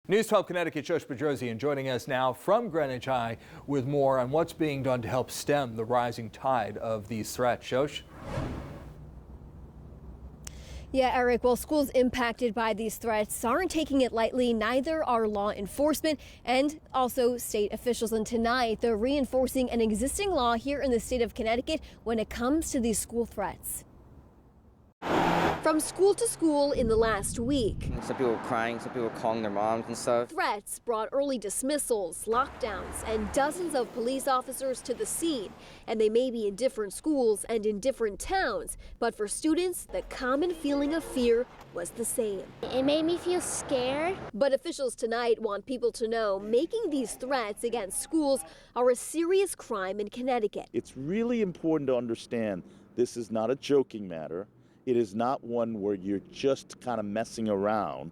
News 12 Connecticut, Shosh Bedrosian joining us now from Greenwich High with more on what's being done to help stem the rising tide of these threats. Shosh? Yeah, Eric, well, schools impacted by these threats aren't taking it lightly. Neither are law enforcement and also state officials. And tonight, they're reinforcing an existing law here in the state of Connecticut when it comes to these school threats. From school to school in the last week. Some people were crying, some people were calling their moms and stuff. Threats brought early dismissals, lockdowns, and dozens of police officers to the scene. And they may be in different schools and in different towns, but for students, the common feeling of fear was the same. It made me feel scared. But officials tonight want people to know making these threats against schools are a serious crime in Connecticut. It's really important to understand this is not a joking matter. It is not one where you're just kind of messing around.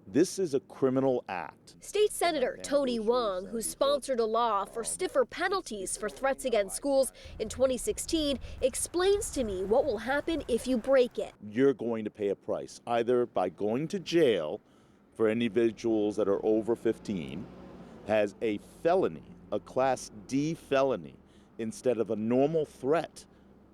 This is a criminal act. State Senator Tony Wong, who sponsored a law for stiffer penalties for threats against schools in 2016, explains to me what will happen if you break it. You're going to pay a price, either by going to jail for individuals that are over 15, as a felony, a Class D felony, instead of a normal threat,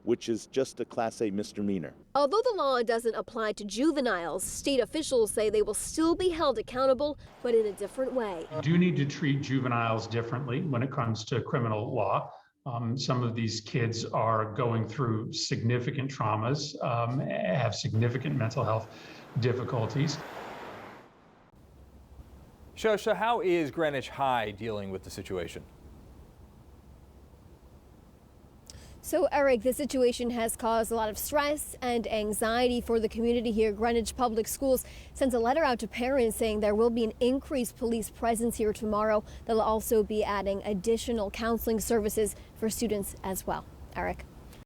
which is just a Class A misdemeanor. Although the law doesn't apply to juveniles, state officials say they will still be held accountable, but in a different way. You do need to treat juveniles differently when it comes to criminal law. Some of these kids are going through significant traumas, have significant mental health difficulties. Shosh, how is Greenwich High dealing with the situation? So, Eric, this situation has caused a lot of stress and anxiety for the community here. Greenwich Public Schools sends a letter out to parents saying there will be an increased police presence here tomorrow. They'll also be adding additional counseling services for students as well. Eric.